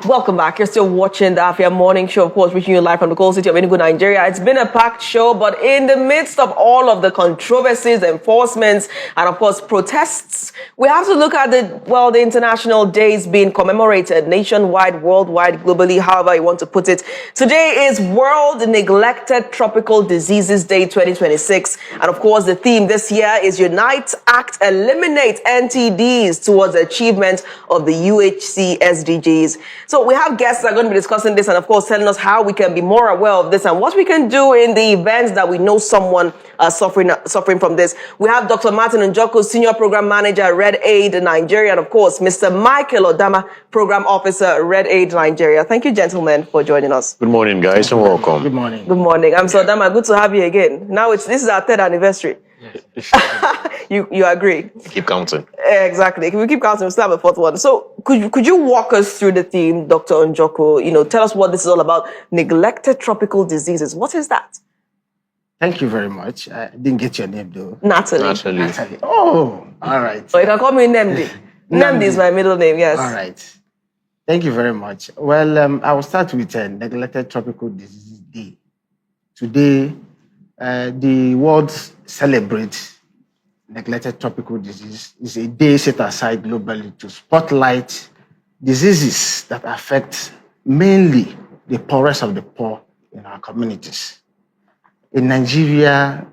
Welcome back. You're still watching the Afia Morning Show, of course, reaching you live from the cold city of Enugu, Nigeria. It's been a packed show, but in the midst of all of the controversies, enforcements, and of course, protests, we have to look at the international days being commemorated nationwide, worldwide, globally, however you want to put it. Today is World Neglected Tropical Diseases Day 2026. And of course, the theme this year is Unite, Act, Eliminate NTDs towards the achievement of the UHC SDGs. So we have guests that are going to be discussing this and, of course, telling us how we can be more aware of this and what we can do in the events that we know someone suffering from this. We have Dr. Martin Njoko, Senior Program Manager at Red Aid Nigeria, and, of course, Mr. Michael Odama, Program Officer at Red Aid Nigeria. Thank you, gentlemen, for joining us. Good morning, guys, and welcome. Good morning. Good morning. I'm so Odama. Good to have you again. Now this is our third anniversary. You agree? Keep counting. Exactly. If we keep counting, we'll still have a fourth one. So could you walk us through the theme, Dr. Njoko? Tell us what this is all about. Neglected tropical diseases. What is that? Thank you very much. I didn't get your name though. Natalie. Oh, all right. So you can call me Nemdi. Nemdi is my middle name, yes. All right. Thank you very much. Well, I will start with Neglected Tropical Diseases Day. Today, the world celebrates neglected tropical disease. It's a day set aside globally to spotlight diseases that affect mainly the poorest of the poor in our communities. In Nigeria,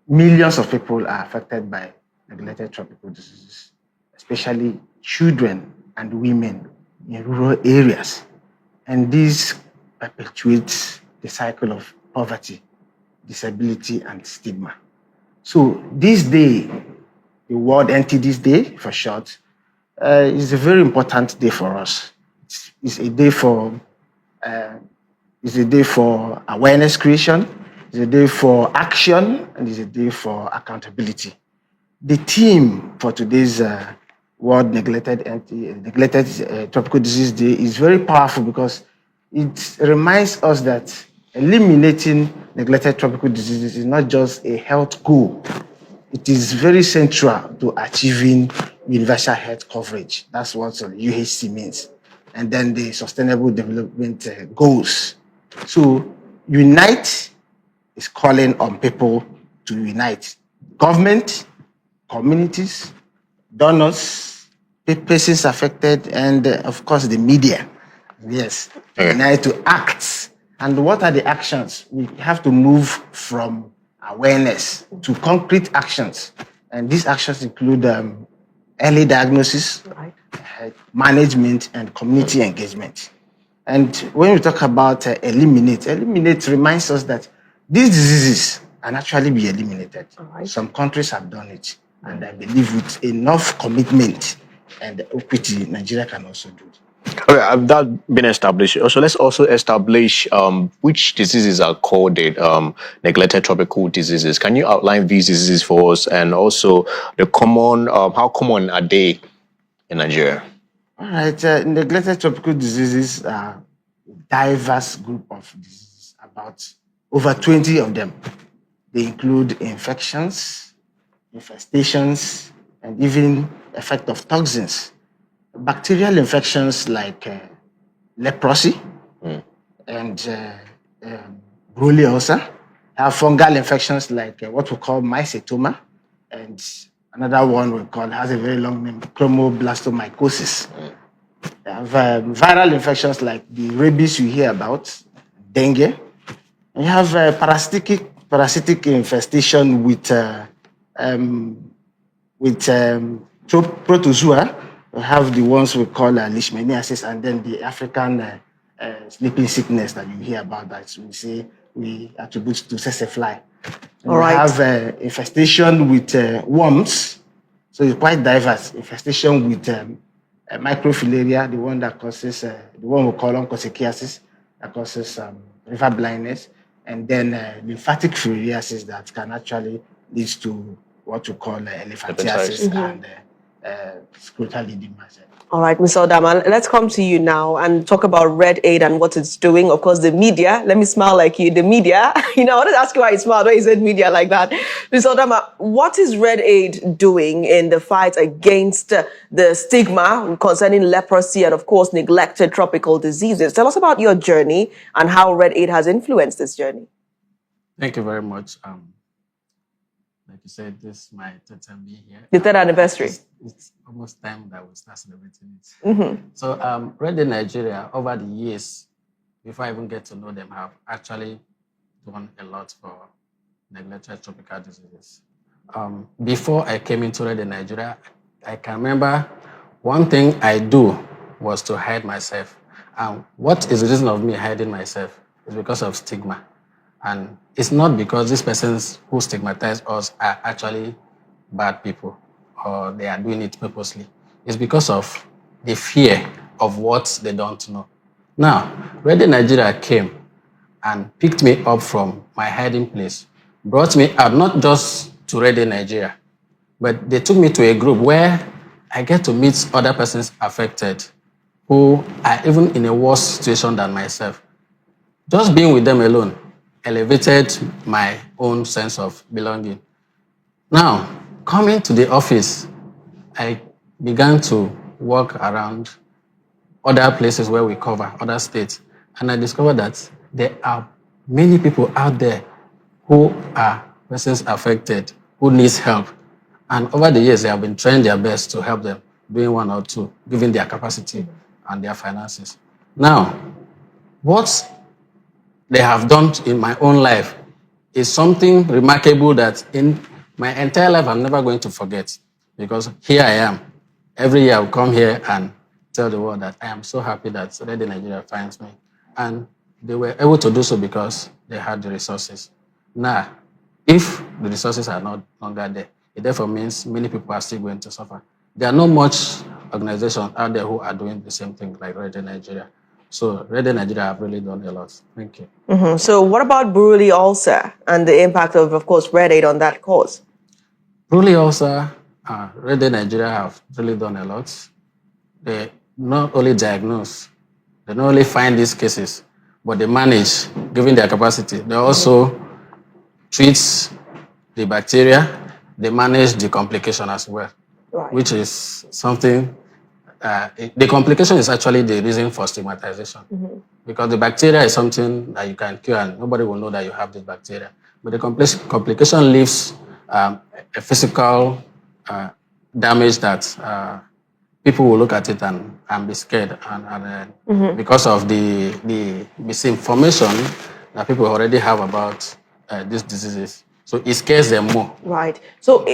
millions of people are affected by neglected tropical diseases, especially children and women in rural areas. And this perpetuates the cycle of poverty, disability, and stigma. So this day, the World NTDs Day for short, is a very important day for us. It's a day for awareness creation, it's a day for action, and it's a day for accountability. The theme for today's World Neglected Tropical Disease Day is very powerful because it reminds us that eliminating neglected tropical diseases is not just a health goal. It is very central to achieving universal health coverage. That's what UHC means. And then the Sustainable Development Goals. So Unite is calling on people to unite. Government, communities, donors, persons affected, and of course the media. Yes, unite to act. And what are the actions? We have to move from awareness to concrete actions. And these actions include early diagnosis, management, and community engagement. And when we talk about eliminate reminds us that these diseases can actually be eliminated. Some countries have done it. And I believe with enough commitment and equity, Nigeria can also do it. Okay, that been established. So let's also establish which diseases are called neglected tropical diseases. Can you outline these diseases for us, and also the common, how common are they in Nigeria? All right, neglected tropical diseases are a diverse group of diseases, about over 20 of them. They include infections, infestations, and even effect of toxins. Bacterial infections like leprosy and Brule ulcer. Have fungal infections like what we call mycetoma, and another one we call, has a very long name, chromoblastomycosis. Have viral infections like the rabies you hear about, dengue. And you have parasitic infestation with protozoa. We have the ones we call leishmaniasis, and then the African sleeping sickness that you hear about that we attribute to tsetse fly. We have infestation with worms, so it's quite diverse. Infestation with microfilaria, the one that causes, the one we call onchocerciasis, that causes river blindness, and then lymphatic filariasis that can actually lead to what we call elephantiasis and spiritual leading myself. All right, Mr. Odama, let's come to you now and talk about Red Aid and what it's doing. Of course, the media, let me smile like you, the media, I wanted to ask you why you smiled when you said media like that. Mr. Odama, what is Red Aid doing in the fight against the stigma concerning leprosy and, of course, neglected tropical diseases? Tell us about your journey and how Red Aid has influenced this journey. Thank you very much. Like you said, this is my third time being here. The third anniversary. It's almost time that we start celebrating it. So, Red Aid Nigeria, over the years, before I even get to know them, have actually done a lot for neglected tropical diseases. Before I came into Red Aid Nigeria, I can remember one thing I do was to hide myself. And what is the reason of me hiding myself is because of stigma. And it's not because these persons who stigmatize us are actually bad people or they are doing it purposely. It's because of the fear of what they don't know. Now, Red Aid Nigeria came and picked me up from my hiding place, brought me out not just to Red Aid Nigeria, but they took me to a group where I get to meet other persons affected who are even in a worse situation than myself. Just being with them alone elevated my own sense of belonging. Now, coming to the office, I began to walk around other places where we cover, other states, and I discovered that there are many people out there who are persons affected, who needs help. And over the years, they have been trying their best to help them, doing one or two, given their capacity and their finances. Now, what they have done in my own life is something remarkable that in my entire life I'm never going to forget, because here I am. Every year I'll come here and tell the world that I am so happy that Red Aid Nigeria finds me. And they were able to do so because they had the resources. Now, if the resources are not longer there, it therefore means many people are still going to suffer. There are not much organizations out there who are doing the same thing like Red Aid Nigeria. So Red Aid Nigeria have really done a lot. Thank you. So what about Buruli ulcer and the impact of course, Red Aid on that cause? Buruli ulcer, Red Aid Nigeria have really done a lot. They not only diagnose, they not only find these cases, but they manage, given their capacity. They also treat the bacteria, they manage the complication as well, Right. which is something. The complication is actually the reason for stigmatization, because the bacteria is something that you can cure and nobody will know that you have this bacteria. But the complication leaves a physical damage that people will look at it and be scared, and because of the misinformation that people already have about these diseases. So it scares them more. Right. So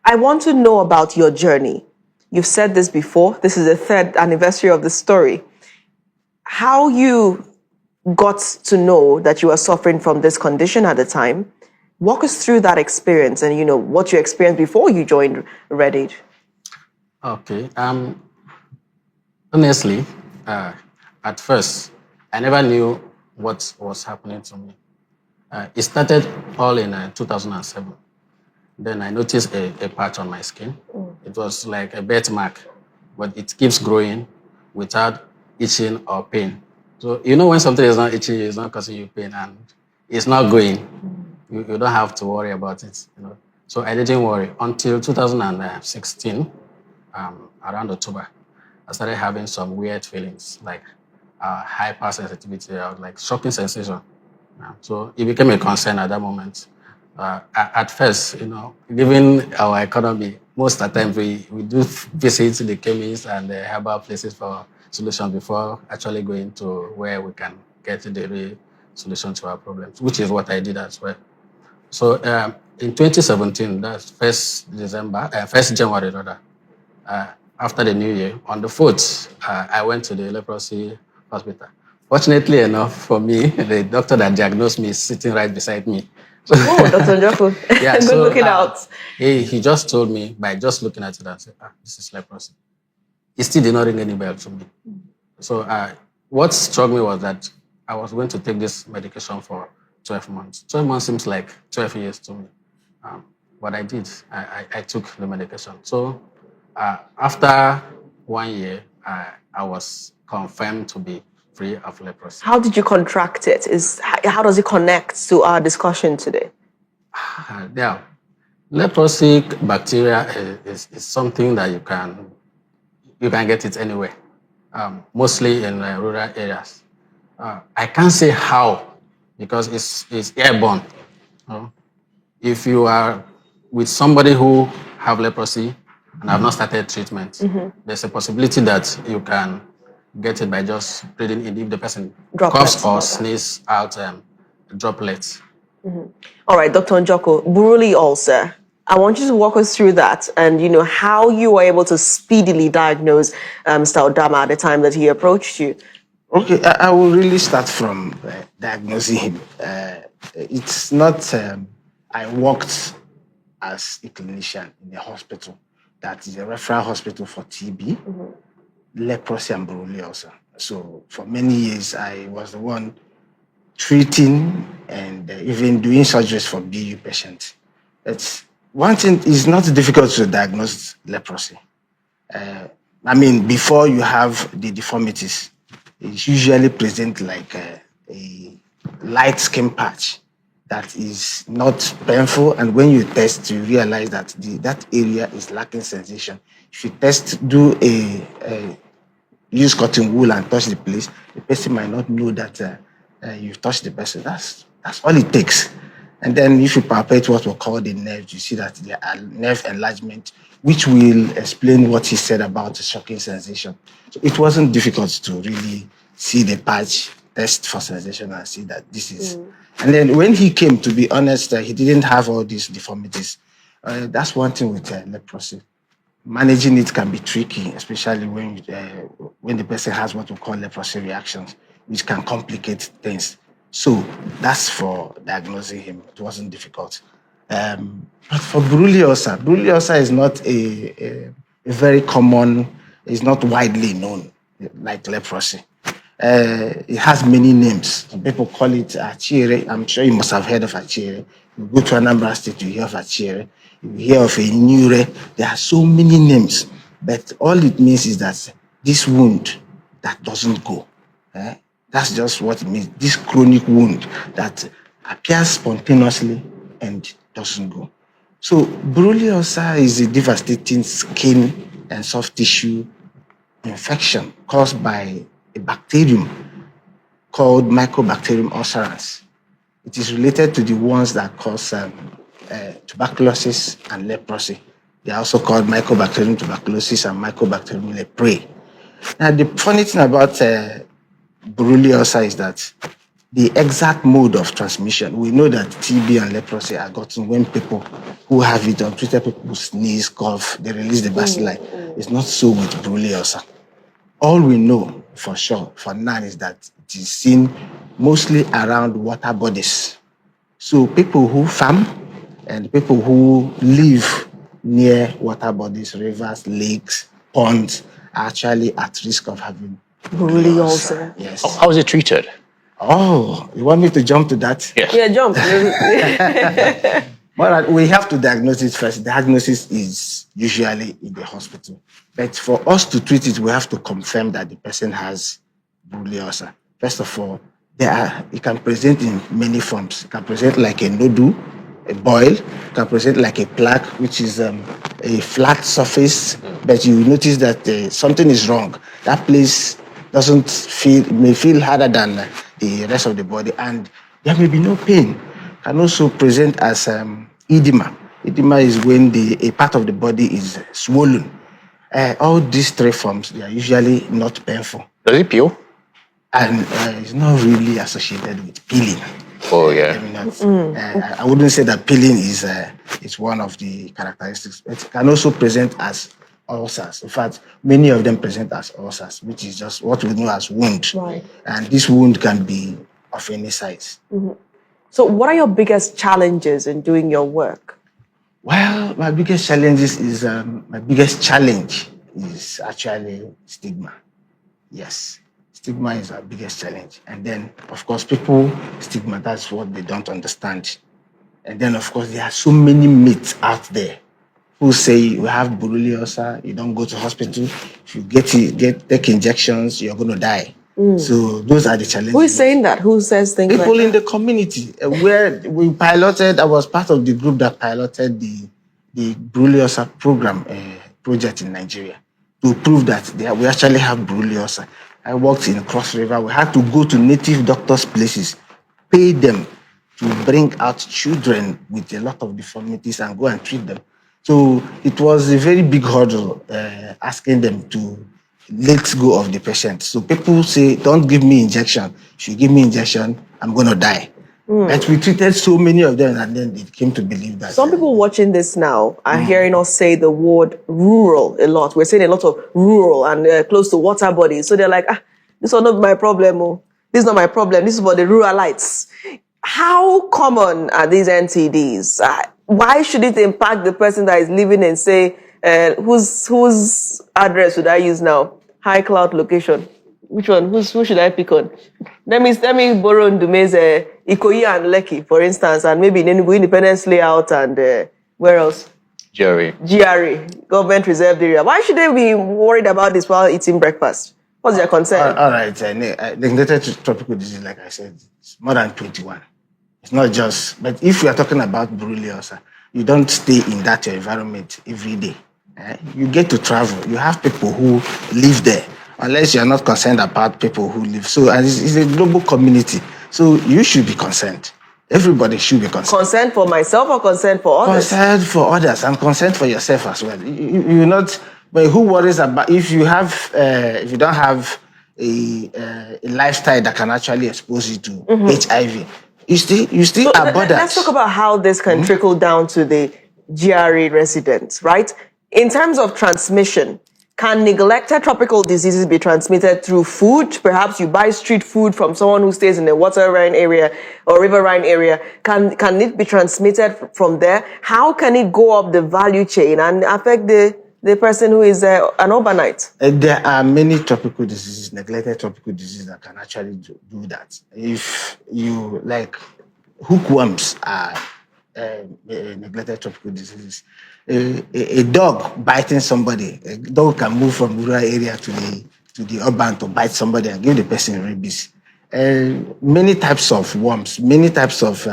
I want to know about your journey. You've said this before. This is the third anniversary of the story. How you got to know that you were suffering from this condition at the time. Walk us through that experience and, what you experienced before you joined Red Aid. Okay. Honestly, at first, I never knew what was happening to me. It started all in 2007. Then I noticed a patch on my skin. It was like a birthmark, but it keeps growing without itching or pain. So when something is not itching, it's not causing you pain, and it's not going, you don't have to worry about it. So I didn't worry until 2016, around October. I started having some weird feelings, like hypersensitivity or like shocking sensation. So it became a concern at that moment. At first, given our economy, most of the time we do visit the chemists and the herbal places for solutions before actually going to where we can get the real solution to our problems, which is what I did as well. So in 2017, that's 1st January rather, after the new year, on the 4th, I went to the leprosy hospital. Fortunately enough for me, the doctor that diagnosed me is sitting right beside me. Oh, Dr. Njoku. Yeah, Good looking out. He just told me by just looking at it and said, this is leprosy. It still did not ring any bell to me. So what struck me was that I was going to take this medication for 12 months. 12 months seems like 12 years to me. But I did. I took the medication. So After 1 year, I was confirmed to be free of leprosy. How did you contract it? How does it connect to our discussion today? Yeah, leprosy bacteria is something that you can get it anywhere, mostly in rural areas. I can't say how because it's airborne. If you are with somebody who have leprosy and have not started treatment, there's a possibility that you can get it by just breathing in if the person Droplets. coughs or sneeze out droplets. All right, Dr. Njoko, Buruli ulcer. I want you to walk us through that and, how you were able to speedily diagnose Mr. Odama at the time that he approached you. Okay, I will really start from diagnosing him. It's not, I worked as a clinician in a hospital that is a referral hospital for TB, leprosy, and Buruli ulcer. So for many years, I was the one treating and even doing surgeries for BU patients. It's one thing is not difficult to diagnose leprosy. Before you have the deformities, it's usually present like a light skin patch that is not painful, and when you test, you realize that that area is lacking sensation. If you use cotton wool and touch the place, the person might not know that you've touched the person. That's all it takes. And then if you palpate what we call the nerves, you see that there are nerve enlargement, which will explain what he said about the shocking sensation. So it wasn't difficult to really see the patch, test for sensation, and see that this is. And then when he came, to be honest, he didn't have all these deformities. That's one thing with leprosy. Managing it can be tricky, especially when the person has what we call leprosy reactions, which can complicate things. So that's for diagnosing him. It wasn't difficult. But for Buruli ulcer is not a very common, it's not widely known like leprosy. It has many names. Some people call it Achire. I'm sure you must have heard of Achire. You go to Anambra State, you hear of Achire. You hear of a Nure. There are so many names. But all it means is that this wound that doesn't go. That's just what it means. This chronic wound that appears spontaneously and doesn't go. So Buruli ulcer is a devastating skin and soft tissue infection caused by a bacterium called Mycobacterium ulcerans. It is related to the ones that cause tuberculosis and leprosy. They are also called Mycobacterium tuberculosis and Mycobacterium leprae. Now, the funny thing about Buruli ulcer is that the exact mode of transmission, we know that TB and leprosy are gotten when people who have it, untreated people sneeze, cough, they release the bacilli. It's not so with Buruli ulcer. All we know for sure for now is that it is seen mostly around water bodies. So people who farm and people who live near water bodies, rivers, lakes, ponds are actually at risk of having Buruli ulcer. Yes. How is it treated? Oh, you want me to jump to that? Yes. Yeah, jump. Well, we have to diagnose it first. Diagnosis is usually in the hospital. But for us to treat it, we have to confirm that the person has Buruli ulcer. First of all, it can present in many forms. It can present like a nodule, a boil. It can present like a plaque, which is a flat surface, but you notice that something is wrong. That place may feel harder than the rest of the body, and there may be no pain. Can also present as edema. Edema is when a part of the body is swollen. All these three forms, they are usually not painful. Does it peel? And it's not really associated with peeling. Oh, yeah. I wouldn't say that peeling is one of the characteristics. It can also present as ulcers. In fact, many of them present as ulcers, which is just what we know as wound. Right. And this wound can be of any size. So what are your biggest challenges in doing your work? Well, my biggest challenge is actually stigma. Yes. Stigma is our biggest challenge. And then, of course, people stigmatize what they don't understand. And then, of course, there are so many myths out there who say you have borreliosa, you don't go to hospital. If you take injections, you're going to die. So those are the challenges. Who is saying that? Who says things People like in the community where we piloted. I was part of the group that piloted the borreliosa program project in Nigeria to prove that we actually have borreliosa. I worked in Cross River. We had to go to native doctors' places, pay them to bring out children with a lot of deformities and go and treat them. So it was a very big hurdle asking them to let go of the patient. So people say, don't give me injection. If you give me injection, I'm going to die. But we treated so many of them, and then they came to believe that. some people watching this now are hearing us say the word rural a lot. We're saying a lot of rural and close to water bodies. So they're like, this is not my problem. Oh. This is not my problem. This is for the ruralites. How common are these NTDs? Why should it impact the person that is living in, say, whose address should I use now? High cloud location. Which one? Who should I pick on? Let me borrow Ndume's Ikoyi and Lekki, for instance, and maybe Enugu Independence Layout and where else? GRA, Government Reserved Area. Why should they be worried about this while eating breakfast? What's their concern? All right. Neglected tropical disease, like I said, it's more than 21. It's not just, but if we are talking about borreliosa, you don't stay in that environment every day. You get to travel. You have people who live there, unless you're not concerned about people who live. So it's a global community. So you should be concerned. Everybody should be concerned. Concerned for myself or concerned for others? Concerned for others and concerned for yourself as well. You're not, but who worries about if you don't have a lifestyle that can actually expose you to HIV? You still are bothered. Let's talk about how this can trickle down to the GRA residents, right? In terms of transmission, can neglected tropical diseases be transmitted through food? Perhaps you buy street food from someone who stays in a waterine area or riverine area. Can it be transmitted from there? How can it go up the value chain and affect the person who is an urbanite? There are many tropical diseases, neglected tropical diseases that can actually do that. If you like, hookworms are neglected tropical diseases. A dog biting somebody, a dog can move from rural area to the urban to bite somebody and give the person rabies. Many types of worms, many types of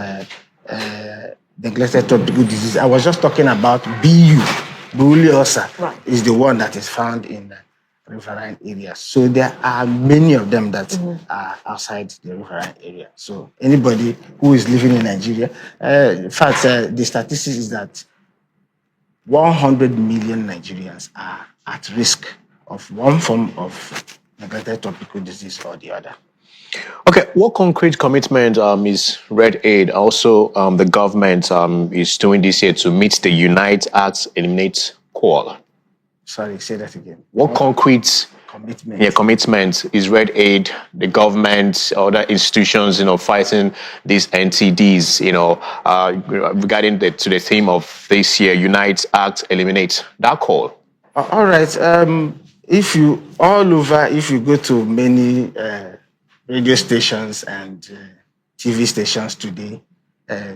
neglected tropical disease. I was just talking about BU, borreliosa, is the one that is found in riverine areas. So there are many of them that are outside the riverine area. So anybody who is living in Nigeria, in fact, the statistics is that 100 million Nigerians are at risk of one form of neglected tropical disease or the other. Okay, what concrete commitment is Red Aid, also the government is doing this year to meet the Unite, Act, Eliminate call? Sorry, say that again. What concrete commitment is Red Aid, the government, other institutions, fighting these NTDs, regarding to the theme of this year, Unite, Act, Eliminate, that call? All right. If you go to many radio stations and TV stations today,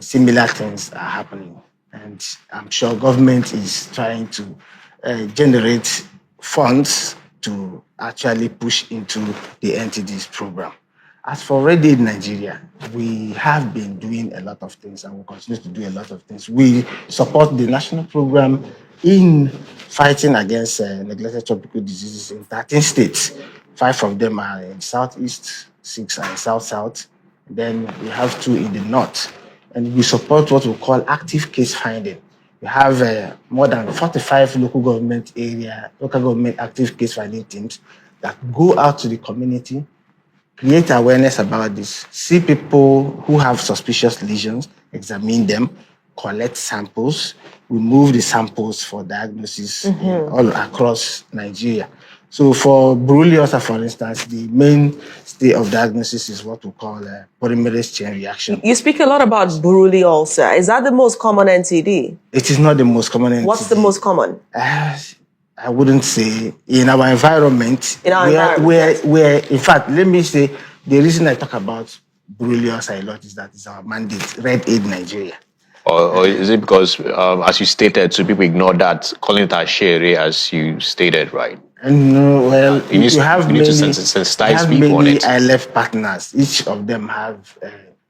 similar things are happening. And I'm sure government is trying to generate funds to actually push into the NTDs program. As for Red Aid Nigeria, we have been doing a lot of things and will continue to do a lot of things. We support the national program in fighting against neglected tropical diseases in 13 states. 5 of them are in Southeast, 6 are in South-South. Then we have 2 in the North. And we support what we call active case finding. We have more than 45 local government active case finding teams that go out to the community, create awareness about this, see people who have suspicious lesions, examine them, collect samples, remove the samples for diagnosis all across Nigeria. So for borreliosa, for instance, the mainstay of diagnosis is what we call polymerase chain reaction. You speak a lot about borreliosa. Is that the most common NTD? It is not the most common NTD. What's the most common? I wouldn't say in our environment. Where in fact, let me say, the reason I talk about borreliosa a lot is that it's our mandate, Red Aid Nigeria. Or is it because, as you stated, so people ignore that, calling it a shere, as you stated, right? No, well, You have need to many, sensitize people on it. ILF partners. Each of them have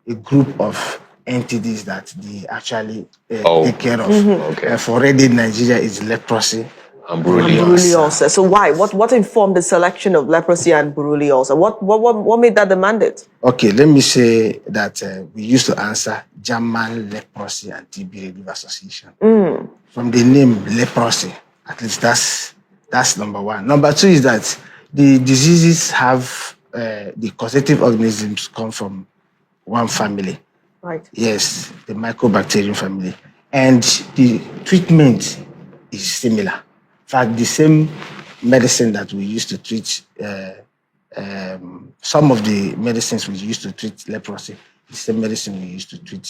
a group of entities that they actually Oh, take care of. okay. For Ready Nigeria is leprosy. And And Buruli. Buruli ulcer. So why? What informed the selection of leprosy and Buruli ulcer? What made that the mandate? Okay, let me say that we used to answer German Leprosy and TB Review Association. From the name leprosy, at least that's number one. Number two is that the diseases have the causative organisms come from one family. Right. Yes, the Mycobacterium family. And the treatment is similar. In fact, the same medicine that we used to treat, some of the medicines we used to treat leprosy, the same medicine we used to treat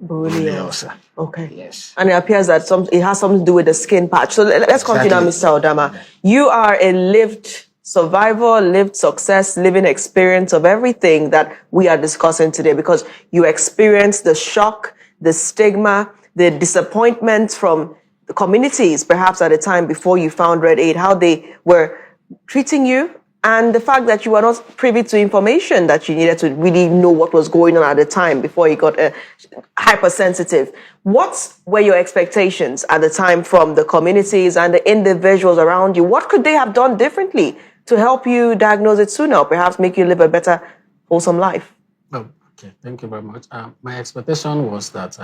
Buruli ulcer. Okay. Yes. And it appears that it has something to do with the skin patch. So let's continue, Mr. Odama. You are a lived survivor, lived success, living experience of everything that we are discussing today, because you experienced the shock, the stigma, the disappointment from the communities, perhaps at a time before you found Red Aid, how they were treating you, and the fact that you were not privy to information that you needed to really know what was going on at the time before you got hypersensitive. What were your expectations at the time from the communities and the individuals around you? What could they have done differently to help you diagnose it sooner, or perhaps make you live a better, wholesome life? Oh, okay. Thank you very much. My expectation was that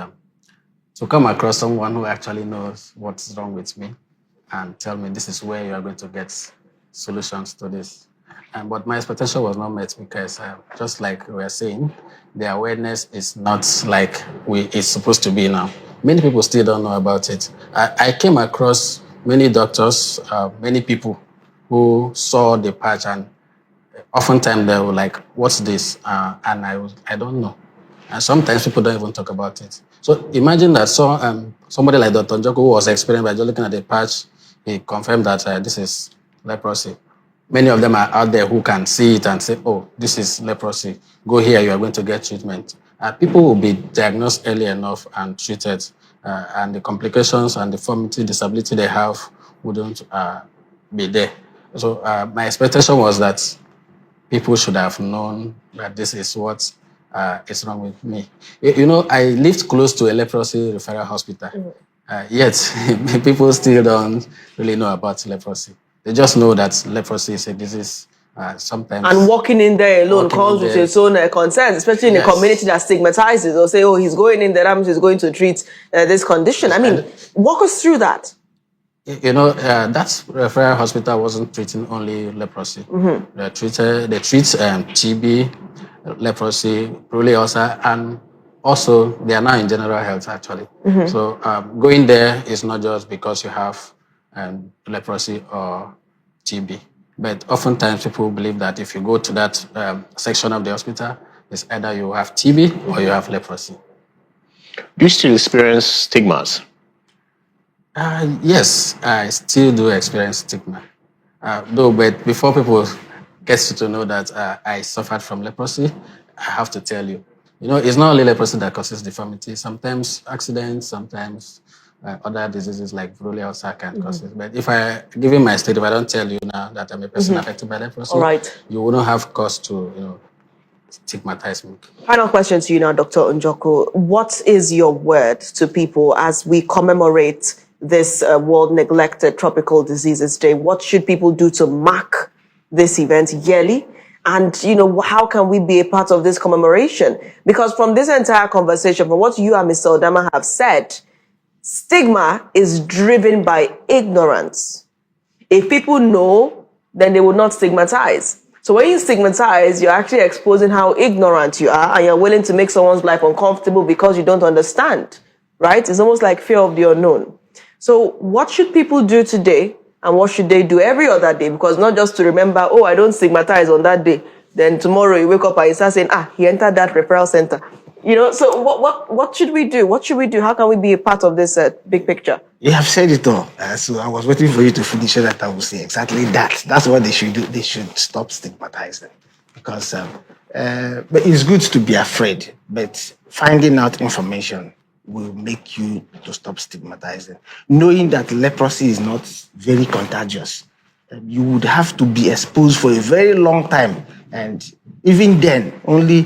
to come across someone who actually knows what's wrong with me and tell me this is where you are going to get solutions to this. But my expectation was not met because, just like we were saying, the awareness is not like it's supposed to be now. Many people still don't know about it. I came across many doctors, many people who saw the patch, and oftentimes they were like, "What's this?" And I don't know. And sometimes people don't even talk about it. So imagine that somebody like Dr. Njoku, who was experienced by just looking at the patch, he confirmed that this is leprosy. Many of them are out there who can see it and say, "Oh, this is leprosy. Go here, you are going to get treatment." People will be diagnosed early enough and treated, and the complications and deformity, disability they have wouldn't be there. So my expectation was that people should have known that this is what is wrong with me. You know, I lived close to a leprosy referral hospital, yet people still don't really know about leprosy. They just know that leprosy is a disease. Sometimes. And walking in there alone comes with its own concerns, especially in a community that stigmatizes or say, "Oh, he's going in there, that means he's going to treat this condition." I mean, walk us through that. You know, that referral hospital wasn't treating only leprosy. They treat TB, leprosy, Buruli ulcer, and also they are now in general health actually. So going there is not just because you have leprosy or TB, but oftentimes people believe that if you go to that section of the hospital, it's either you have TB or you have leprosy. Do you still experience stigmas? Yes, I still do experience stigma. But before people get to know that I suffered from leprosy, I have to tell you, it's not only leprosy that causes deformity. Sometimes accidents, sometimes other diseases like Buruli ulcer can cause it. But if I give you my state, if I don't tell you now that I'm a person affected by leprosy, you wouldn't have cause to, stigmatize me. Final question to you now, Dr. Njoku. What is your word to people as we commemorate this World Neglected Tropical Diseases Day? What should people do to mark this event yearly? And, how can we be a part of this commemoration? Because from this entire conversation, from what you and Mr. Odama have said, stigma is driven by ignorance. If people know, then they will not stigmatize. So when you stigmatize, you're actually exposing how ignorant you are, and you're willing to make someone's life uncomfortable because you don't understand, right? It's almost like fear of the unknown. So what should people do today, and what should they do every other day? Because not just to remember, oh, I don't stigmatize on that day. Then tomorrow you wake up and you start saying, he entered that referral center. So what should we do? What should we do? How can we be a part of this big picture? You have said it all. So I was waiting for you to finish so that I will say exactly that. That's what they should do. They should stop stigmatizing. Because but it's good to be afraid. But finding out information will make you to stop stigmatizing. Knowing that leprosy is not very contagious, you would have to be exposed for a very long time. And even then, only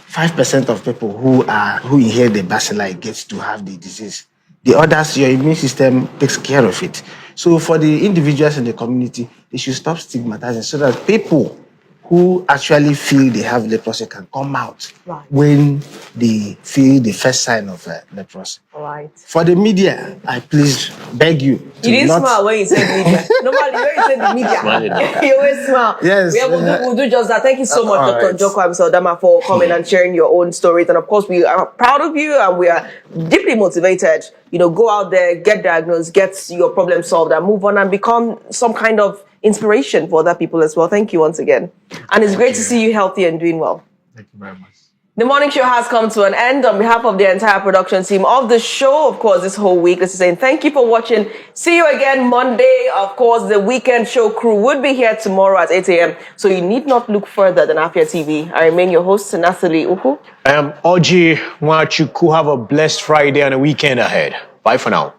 5% of people who inhale the bacilli gets to have the disease. The others, your immune system takes care of it. So for the individuals in the community, they should stop stigmatizing so that people who actually feel they have leprosy can come out when they feel the first sign of leprosy. Right. For the media, I please beg you to You didn't not... smile when you said media. Normally, when you said the media, you always smile. Yes. Yeah, we'll do just that. Thank you so much, all Dr. right. Njoku Amsel-Dama, for coming and sharing your own stories. And of course, we are proud of you and we are deeply motivated. Go out there, get diagnosed, get your problem solved, and move on and become some kind of inspiration for other people as well. Thank you once again. And it's great to see you healthy and doing well. Thank you very much. The morning show has come to an end. On behalf of the entire production team of the show, of course, this whole week, this is saying thank you for watching. See you again Monday. Of course, the weekend show crew would be here tomorrow at 8 a.m. So you need not look further than Afia TV. I remain your host, Nathalie Uhu. Oji Nwachukwu, have a blessed Friday and a weekend ahead. Bye for now.